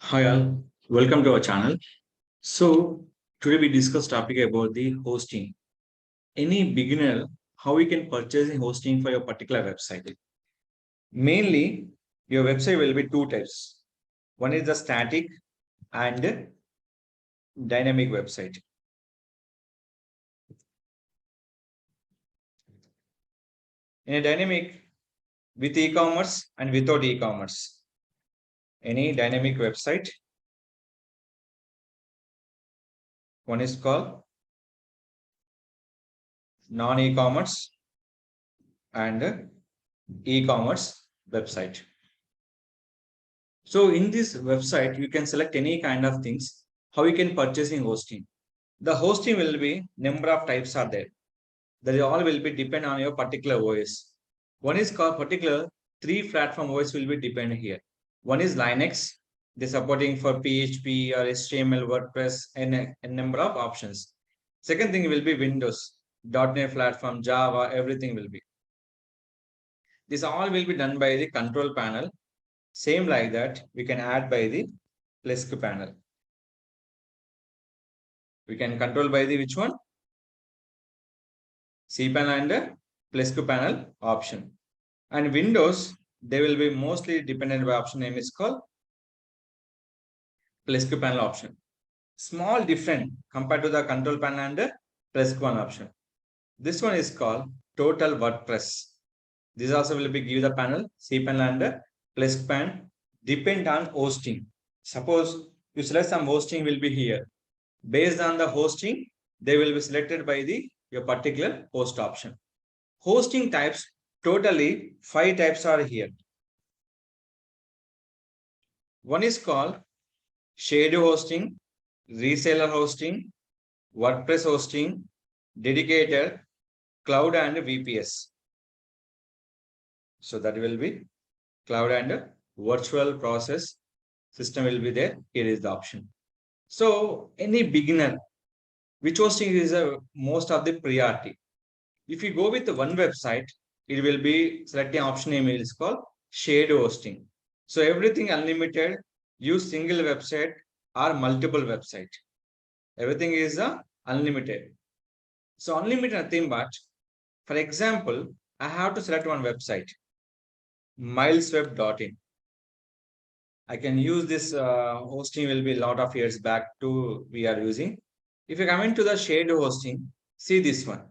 Hi all, welcome to our channel. So today we discuss topic about the hosting. Any beginner, how we can purchase the hosting for your particular website. Mainly, your website will be two types. One is the static and dynamic website. In a dynamic, with e-commerce and without e-commerce. Any dynamic website. One is called non-e-commerce and e-commerce website. So in this website, you can select any kind of things, how you can purchase in hosting. The hosting will be number of types are there. That all will be depend on your particular OS. One is called particular three platform OS will be depend here. One is Linux, they supporting for PHP or HTML, WordPress, and a number of options. Second thing will be Windows, .NET platform, Java, everything will be. This all will be done by the control panel. Same like that, we can add by the plus panel. We can control by the which one? cPanel and plus panel option. And Windows, they will be mostly dependent by option name is called plus panel option. Small different compared to the control panel and plus one option. This one is called total WordPress. This also will be give the panel cPanel and plus pan depend on hosting. Suppose you select some hosting will be here. Based on the hosting, they will be selected by the your particular host option. Hosting types, totally 5 types are here. One is called shared hosting, reseller hosting, WordPress hosting, dedicated, cloud and VPS. So that will be cloud and virtual process system will be there. Here is the option. So any beginner, which hosting is a most of the priority. If you go with one website, it will be selecting option name is called shared hosting. So everything unlimited, use single website or multiple website. Everything is unlimited. So unlimited nothing but, for example, I have to select one website, milesweb.in. I can use this hosting will be a lot of years back to we are using. If you come into the shared hosting, see this one.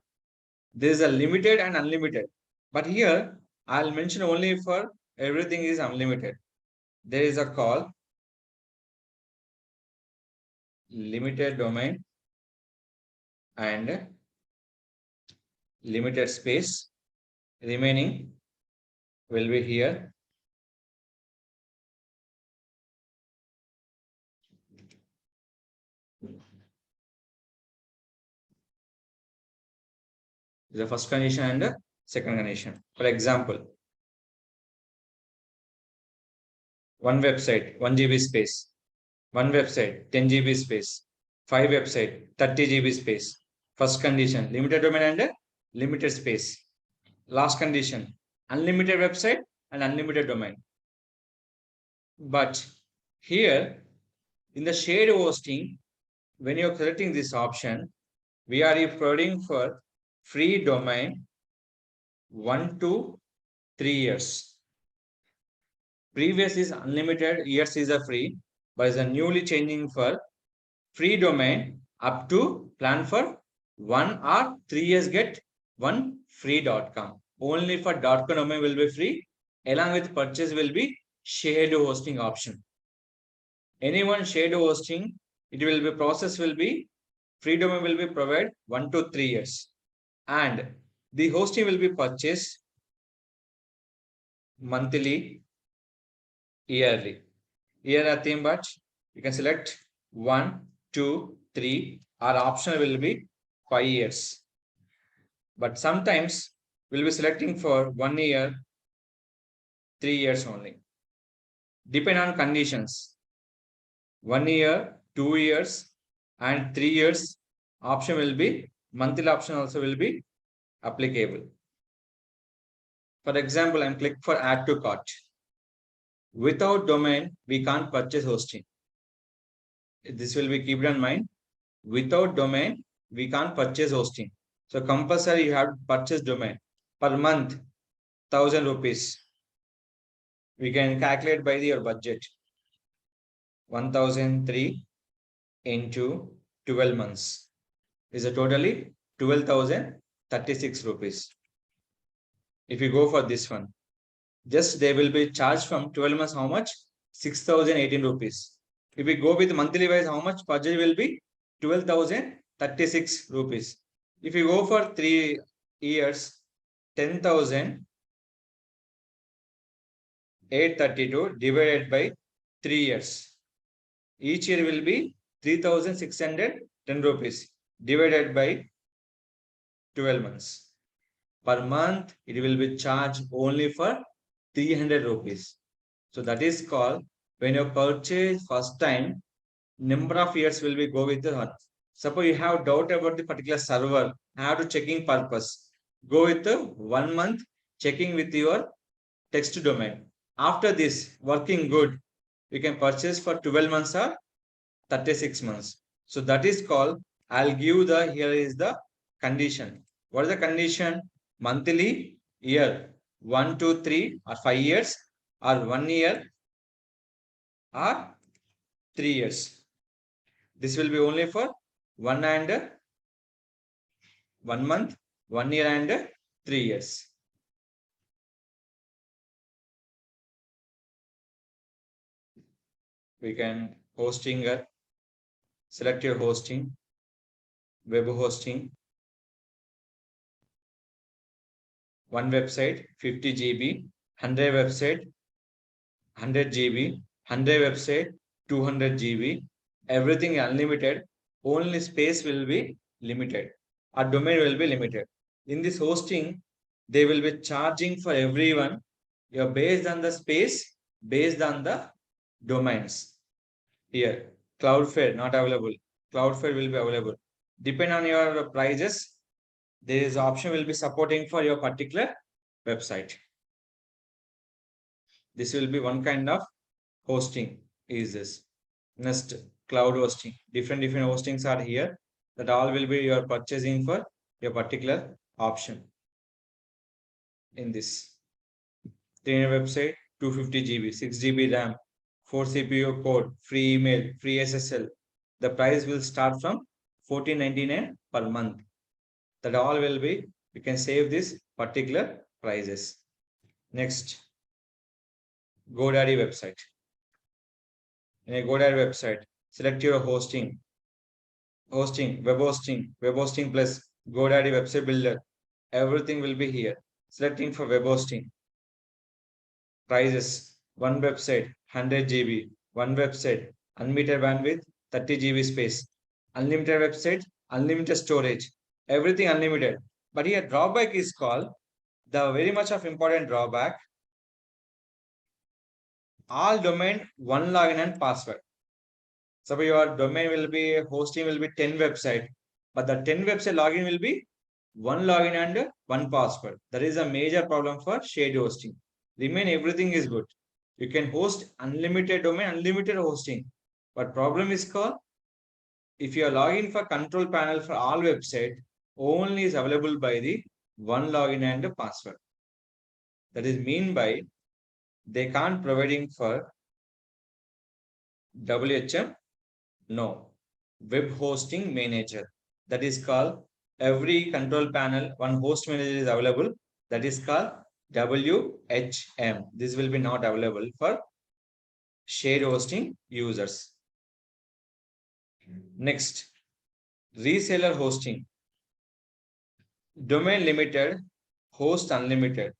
There is a limited and unlimited. But here, I'll mention only for everything is unlimited. There is a call limited domain and limited space. Remaining will be here. The first condition and the second condition. For example, one website, 1 GB space, one website, 10 GB space, 5 website, 30 GB space. First condition, limited domain and limited space. Last condition, unlimited website and unlimited domain. But here in the shared hosting, when you're selecting this option, we are providing for free domain 1 to 3 years. Previous is unlimited, years is a free, but is a newly changing for free domain up to plan for 1 or 3 years get one free.com. Only for .com domain will be free. Along with purchase will be shared hosting option. Anyone shared hosting, it will be process will be free domain will be provided 1 to 3 years. And the hosting will be purchased monthly, yearly. Here nothing but you can select 1, 2, 3. Our option will be 5 years. But sometimes we'll be selecting for 1 year, 3 years only. Depend on conditions. 1 year, 2 years, and 3 years option will be monthly option also will be applicable. For example, I'm click for add to cart. Without domain, we can't purchase hosting. This will be kept in mind. Without domain, we can't purchase hosting. So compulsory you have to purchase domain. Per month, 1,000 rupees. We can calculate by your budget. 1,003 into 12 months is a totally 12,036 rupees. If you go for this one, just they will be charged from 12 months how much? 6,018 rupees. If we go with monthly wise, how much budget will be? 12,036 rupees. If you go for 3 years, 10,832 divided by 3 years. Each year will be 3,610 rupees divided by 12 months. Per month, it will be charged only for 300 rupees. So that is called when you purchase first time, number of years will be go with the one. Suppose you have doubt about the particular server, have to checking purpose. Go with the 1 month checking with your text domain. After this, working good, you can purchase for 12 months or 36 months. So that is called, I'll give the, here is the condition. What is the condition? Monthly, year, 1, 2, 3 or 5 years or 1 year or 3 years. This will be only for 1 and 1 month, 1 year and 3 years. We can hosting, select your hosting, web hosting, one website 50 GB, 100 website 100 GB, 100 website 200 GB, everything unlimited. Only space will be limited. Our domain will be limited. In this hosting, they will be charging for everyone. You're based on the space, based on the domains. Here, Cloudflare not available. Cloudflare will be available. Depend on your prices, there is option will be supporting for your particular website. This will be one kind of hosting is this. Next, cloud hosting. Different hostings are here. That all will be your purchasing for your particular option. In this 300 website, 250 GB, 6 GB RAM, 4 CPU code, free email, free SSL. The price will start from 14.99 per month. That all will be, you can save this particular prices. Next, GoDaddy website. In a GoDaddy website, select your hosting, web hosting plus GoDaddy website builder. Everything will be here. Selecting for web hosting. Prices, one website, 100 GB, one website, unlimited bandwidth, 30 GB space, unlimited website, unlimited storage, everything unlimited. But here drawback is called, the very much of important drawback, all domain, one login and password. So your domain will be, hosting will be 10 website, but the 10 website login will be one login and one password. That is a major problem for shared hosting. Remain everything is good. You can host unlimited domain, unlimited hosting. But problem is called, if you are logging for control panel for all website, only is available by the one login and password. That is mean by they can't providing for WHM. No, web hosting manager. That is called, every control panel, one host manager is available. That is called WHM. This will be not available for shared hosting users. Next, reseller hosting. Domain limited, host unlimited.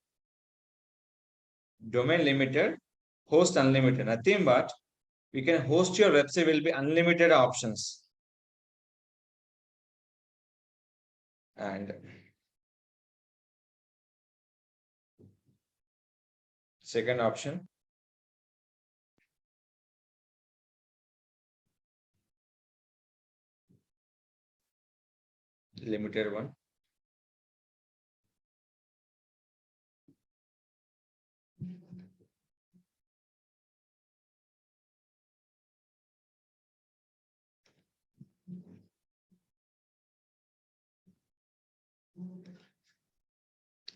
Domain limited, host unlimited. Nothing but we can host your website will be unlimited options. And second option, limited one.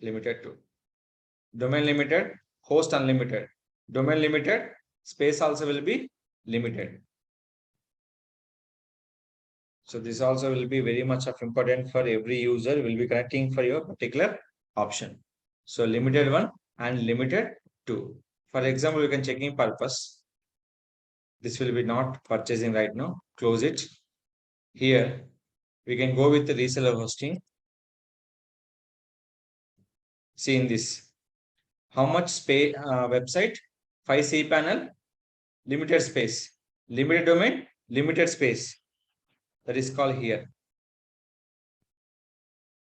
limited to. Domain limited, host unlimited. Domain limited, space also will be limited. So this also will be very much of important for every user will be connecting for your particular option. So limited one and limited two. For example, you can checking purpose. This will be not purchasing right now. Close it. Here we can go with the reseller hosting. See in this. How much space website? 5 cPanel, limited space. Limited domain, limited space. That is called here.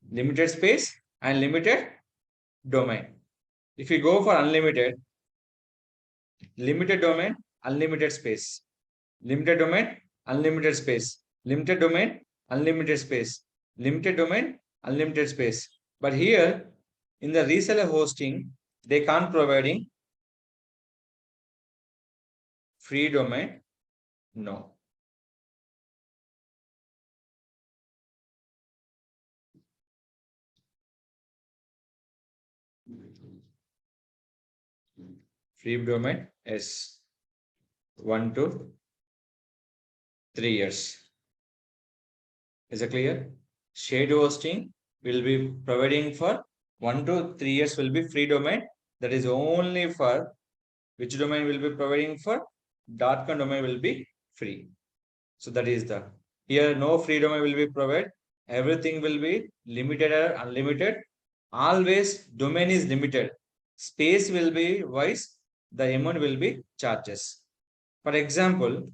Limited space and limited domain. If you go for unlimited, limited domain, unlimited space. Limited domain, unlimited space. Limited domain, unlimited space. Limited domain, unlimited space. But here in the reseller hosting, they can't providing free domain. No. Free domain is 1 to 3 years. Is it clear? Shared hosting will be providing for 1 to 3 years will be free domain. That is only for which domain will be providing for .com domain will be free. So that is the here no free domain will be provided. Everything will be limited or unlimited. Always domain is limited. Space will be wise. The amount will be charges. For example,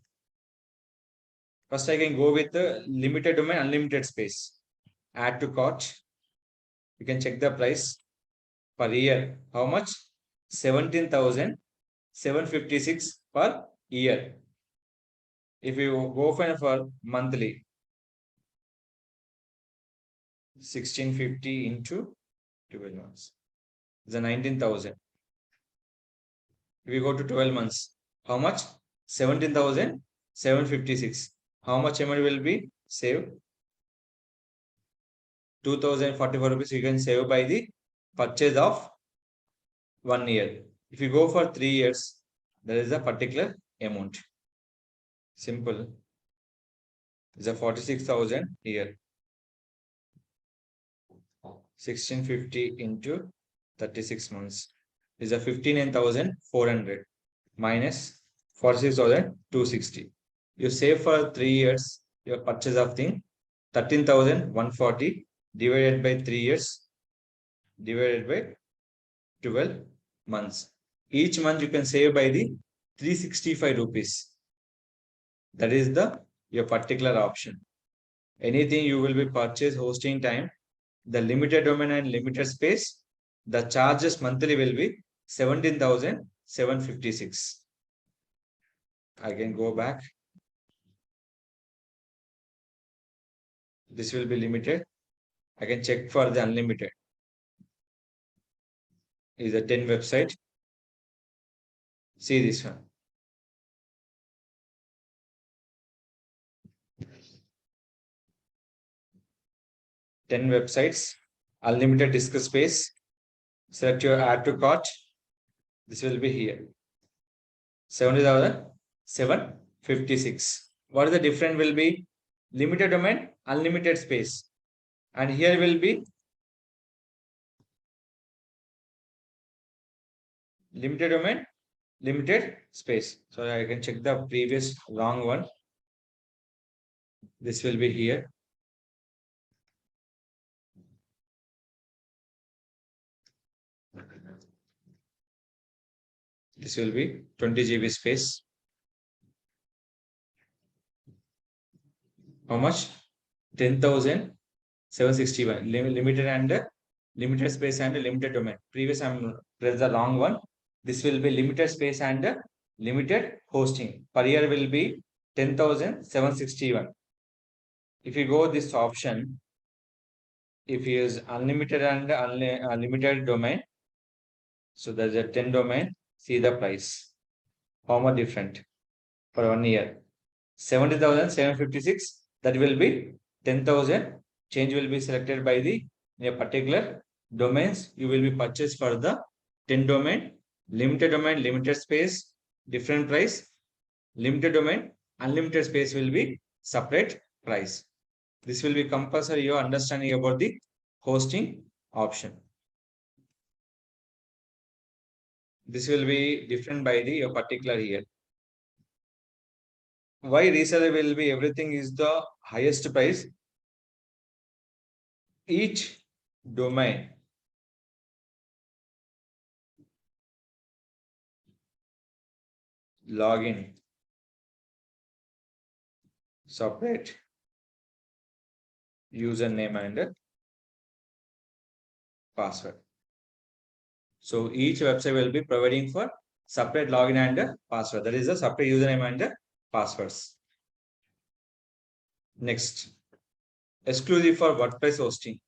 first I can go with the limited domain, unlimited space. Add to cart. You can check the price per year. How much? 17,756 per year. If you go for monthly, 1650 into 12 months is a 19,000. If you go to 12 months, how much? 17,756. How much amount will be saved? 2,044 rupees you can save by the purchase of 1 year. If you go for 3 years, there is a particular amount. Simple. It's a 46,000 here. 1650 into 36 months is a 59,400 minus 46,260. You save for 3 years your purchase of thing 13,140 divided by 3 years divided by 12 months. Each month you can save by the 365 rupees. That is the your particular option. Anything you will be purchase hosting time, the limited domain and limited space, the charges monthly will be 17,756. I can go back. This will be limited. I can check for the unlimited. Is a 10 website. See this one. Ten websites, unlimited disk space. Select your add to cart. This will be here. 70,756. What is the difference will be? Limited domain, unlimited space. And here will be limited domain, limited space. So I can check the previous wrong one. This will be here. This will be 20 GB space. How much? 10,761. Limited and limited space and limited domain. Previous I'm press the wrong one. This will be limited space and limited hosting. Per year will be 10,761. If you go this option, if you use unlimited and unlimited domain, so there's a 10 domain. See the price. How much different for 1 year? 70,756. That will be 10,000. Change will be selected by the in a particular domains you will be purchased for the 10 domain, limited space, different price, limited domain, unlimited space will be separate price. This will be compulsory your understanding about the hosting option. This will be different by the your particular here. Why reseller will be everything is the highest price? Each domain login separate username and password. So each website will be providing for separate login and password. That is a separate username and passwords. Next, exclusive for WordPress hosting.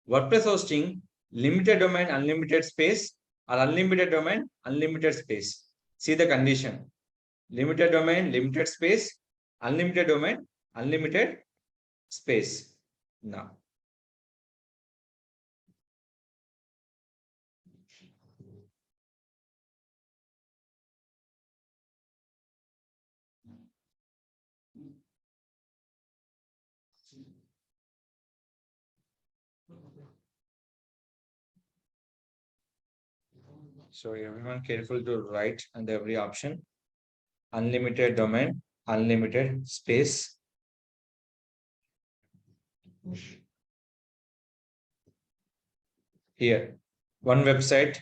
WordPress hosting, limited domain, unlimited space, or unlimited domain, unlimited space. See the condition. Limited domain, limited space, unlimited domain, unlimited space. Now, so everyone careful to write under every option. Unlimited domain, unlimited space. Here, one website,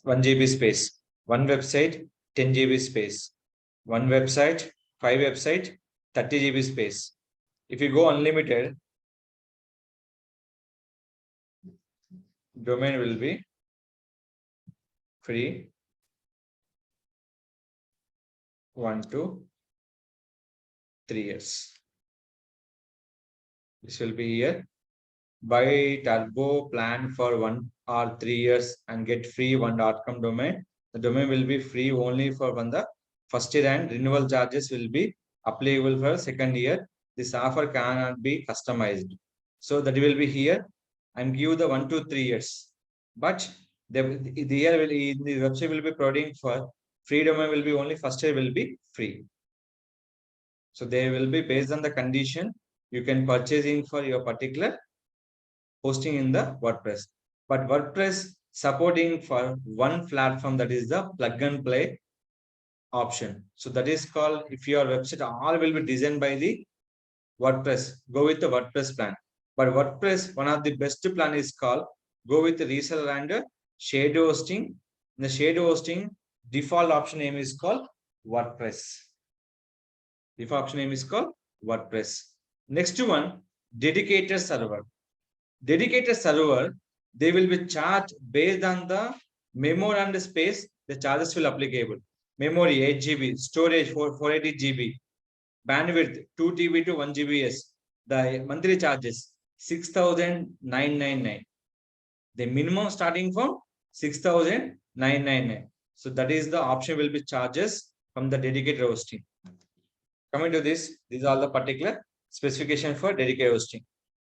1 GB space. One website, 10 GB space. One website, 5 website, 30 GB space. If you go unlimited, domain will be free 1 to 3 years. This will be here. Buy turbo plan for 1 or 3 years and get free one.com domain. The domain will be free only for the first year and renewal charges will be applicable for second year. This offer cannot be customized. So that will be here and give the 1 to 3 years. But the year will the website will be providing for free domain will be only first year will be free. So they will be based on the condition you can purchasing for your particular hosting in the WordPress. But WordPress supporting for one platform, that is the plug and play option. So that is called, if your website all will be designed by the WordPress, go with the WordPress plan. But WordPress, one of the best plan is called go with the reseller and shared hosting. In the shared hosting, default option name is called WordPress. Default option name is called WordPress. Next one, dedicated server. Dedicated server, they will be charged based on the memory and the space, the charges will applicable. Memory 8 GB, storage 480 GB, bandwidth 2 TB to 1 GBs. The monthly charges 6,999. The minimum starting from 6,999. So that is the option will be charges from the dedicated hosting. Coming to this, these are the particular specification for dedicated hosting.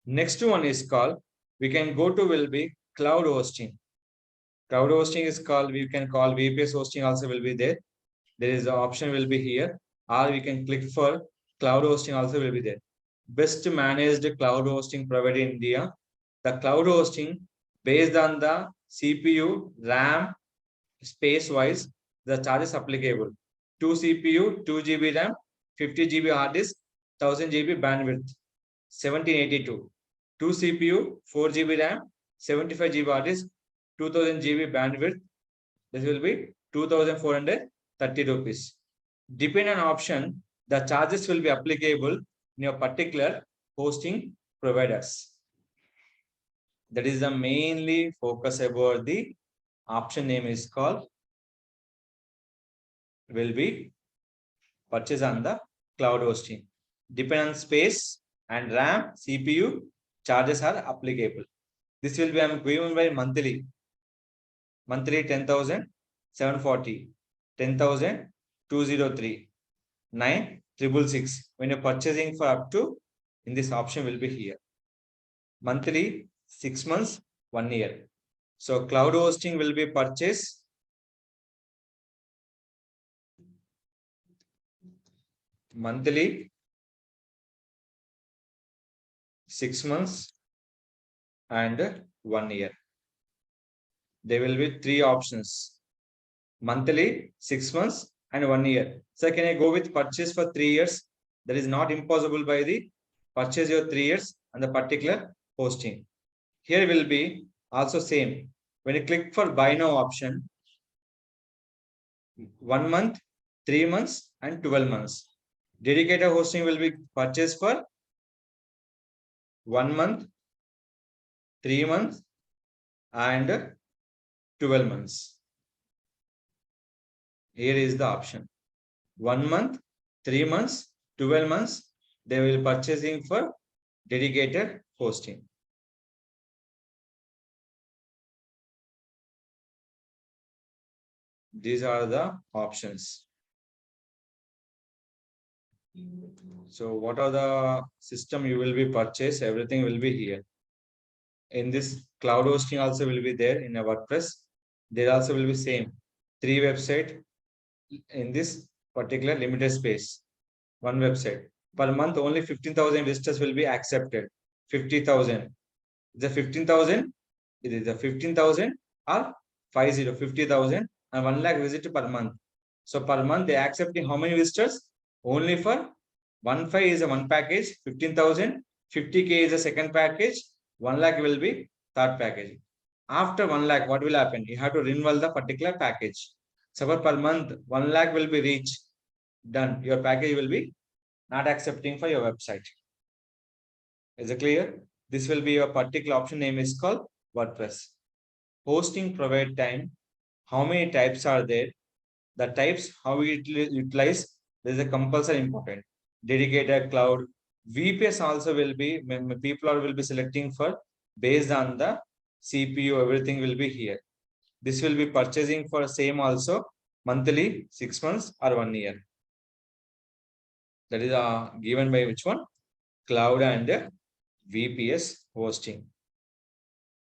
Next one is called, we can go to will be cloud hosting. Cloud hosting is called, we can call VPS hosting also will be there. There is the option will be here, or we can click for cloud hosting also will be there. Best managed cloud hosting provided in India. The cloud hosting based on the CPU, RAM, space wise, the charges applicable. 2 CPU, 2 GB RAM, 50 GB hard disk, 1000 GB bandwidth, 1782. 2 CPU, 4 GB RAM, 75 GB hard disk, 2000 GB bandwidth. This will be 2430 rupees. Depending on option, the charges will be applicable in your particular hosting providers. That is the mainly focus about the option name is called will be purchase on the cloud hosting. Depending on space and RAM, CPU, charges are applicable. This will be I'm given by monthly. Monthly 10,740, 10,203, 9,666. When you're purchasing for up to, in this option will be here. Monthly 6 months 1 year. So cloud hosting will be purchased monthly, 6 months, and 1 year. There will be 3 options: monthly, 6 months, and 1 year. So can I go with purchase for 3 years? That is not impossible by the purchase your 3 years and the particular hosting. Here will be also same. When you click for buy now option, 1 month, 3 months, and 12 months. Dedicated hosting will be purchased for 1 month, 3 months, and 12 months. Here is the option: 1 month, 3 months, 12 months. They will purchasing for dedicated hosting. These are the options. So what are the system you will be purchase? Everything will be here. In this cloud hosting also will be there in a WordPress. There also will be same 3 website in this particular limited space. 1 website per month. Only 15,000 visitors will be accepted. 50,000. The 15,000. It is the 15,000 or 50,000 and 1 lakh visit per month. So per month they accepting how many visitors? Only for 1.5 is a one package, 15,000, 50K is a second package, 1 lakh will be third package. After 1 lakh, what will happen? You have to renewal the particular package. So per month, 1 lakh will be reached. Done. Your package will be not accepting for your website. Is it clear? This will be a particular option name is called WordPress. Hosting provide time. How many types are there? The types, how we utilize, this is a compulsory important. Dedicated cloud. VPS also will be, people will be selecting for based on the CPU, everything will be here. This will be purchasing for same also monthly, 6 months or 1 year. That is given by which one? Cloud and VPS hosting.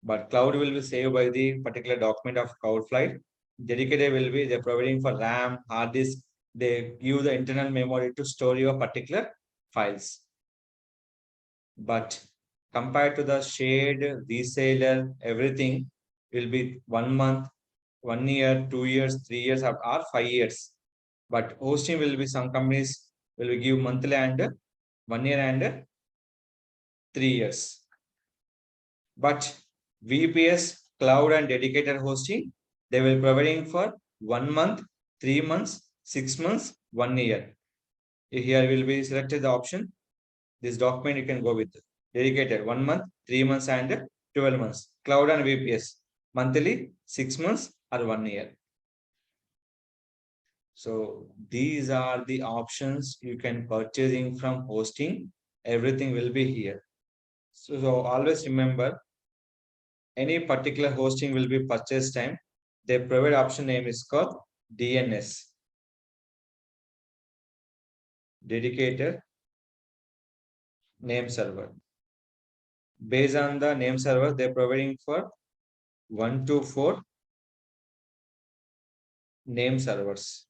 But cloud will be saved by the particular document of Cloudflight. Dedicated will be they're providing for RAM, hard disk. They give the internal memory to store your particular files. But compared to the shared reseller, everything will be 1 month, 1 year, 2 years, 3 years, or 5 years. But hosting will be some companies will give monthly and 1 year and 3 years. But VPS, cloud and dedicated hosting, they will providing for 1 month, 3 months, 6 months, 1 year. Here will be selected the option. This document you can go with dedicated 1 month, 3 months, and 12 months. Cloud and VPS, monthly, 6 months, or 1 year. So these are the options you can purchasing from hosting. Everything will be here. So always remember, any particular hosting will be purchase time. They provide option name is called DNS, dedicated name server. Based on the name server, they're providing for 1 to 4 name servers.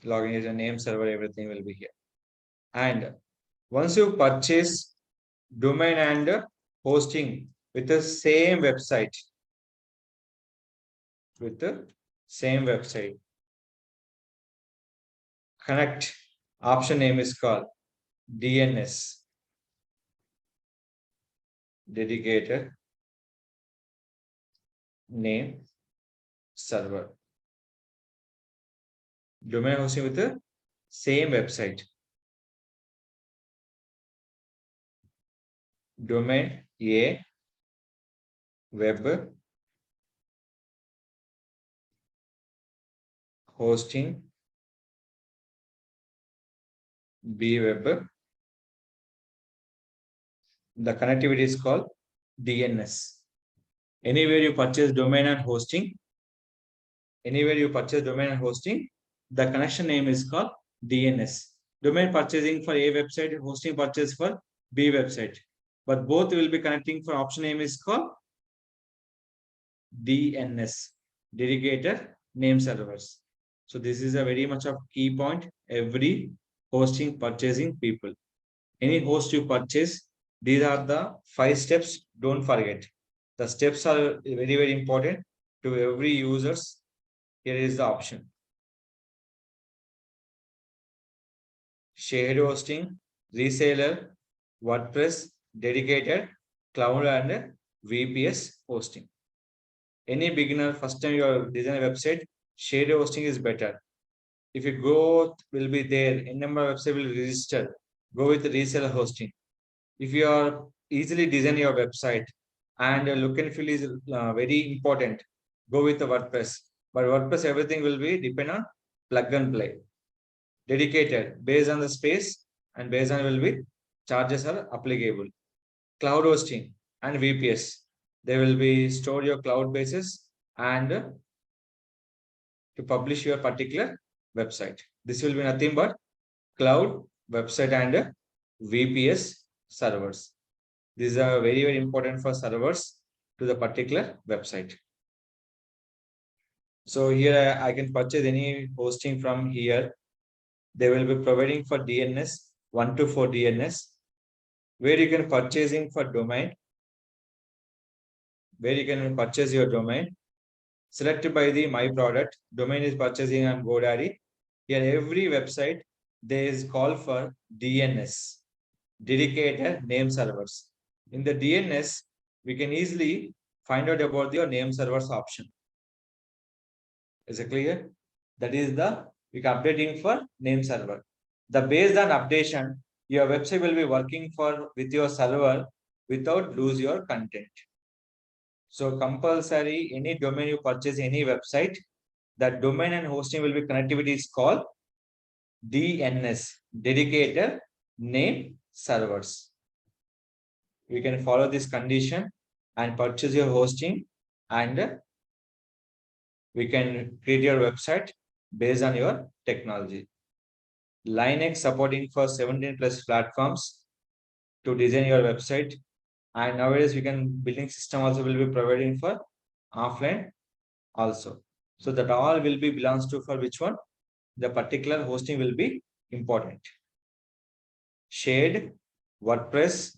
Logging is a name server, everything will be here. And once you purchase domain and hosting with the same website, connect option name is called DNS, dedicated name server. Domain hosting with the same website. Domain A, web, hosting B, web. The connectivity is called DNS. Anywhere you purchase domain and hosting, the connection name is called DNS. Domain purchasing for A website, hosting purchase for B website. But both will be connecting for option name is called DNS, dedicated name servers. So this is a very much of key point. Every hosting purchasing people, any host you purchase, these are the 5 steps. Don't forget. The steps are very, very important to every users. Here is the option. Shared hosting, reseller, WordPress, dedicated, cloud and VPS hosting. Any beginner, first time you are design a website, shared hosting is better. If you go, will be there, in number of website will register. Go with the reseller hosting. If you are easily design your website and look and feel is very important, go with the WordPress. But WordPress, everything will be depend on plug and play. Dedicated, based on the space and based on will be charges are applicable. Cloud hosting and VPS, they will be store your cloud bases and to publish your particular website. This will be nothing but cloud, website and VPS servers. These are very, very important for servers to the particular website. So here I can purchase any hosting from here. They will be providing for DNS, 1 to 4 DNS, where you can purchasing for domain, where you can purchase your domain. Selected by the my product, domain is purchasing on GoDaddy. Here every website, there is call for DNS, dedicated name servers. In the DNS, we can easily find out about your name servers option. Is it clear? That is the we can updating for name server. The based on updation, your website will be working for with your server without lose your content. So compulsory any domain you purchase any website, that domain and hosting will be connectivity is called DNS, dedicated name servers. You can follow this condition and purchase your hosting, and we can create your website based on your technology. Linux supporting for 17 plus platforms to design your website. And nowadays we can building system also will be providing for offline also. So that all will be belongs to for which one? The particular hosting will be important. Shared, WordPress,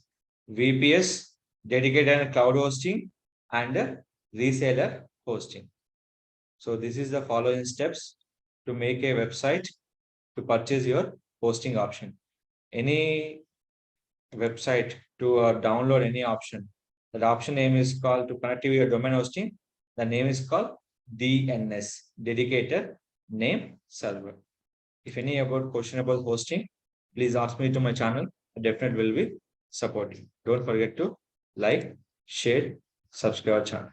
VPS, dedicated and cloud hosting, and reseller hosting. So this is the following steps to make a website to purchase your hosting option. Any website to download any option. That option name is called to connect to your domain hosting. The name is called DNS, dedicated name server. If any about question about hosting, please ask me to my channel. I definitely will be supporting. Don't forget to like, share, subscribe our channel.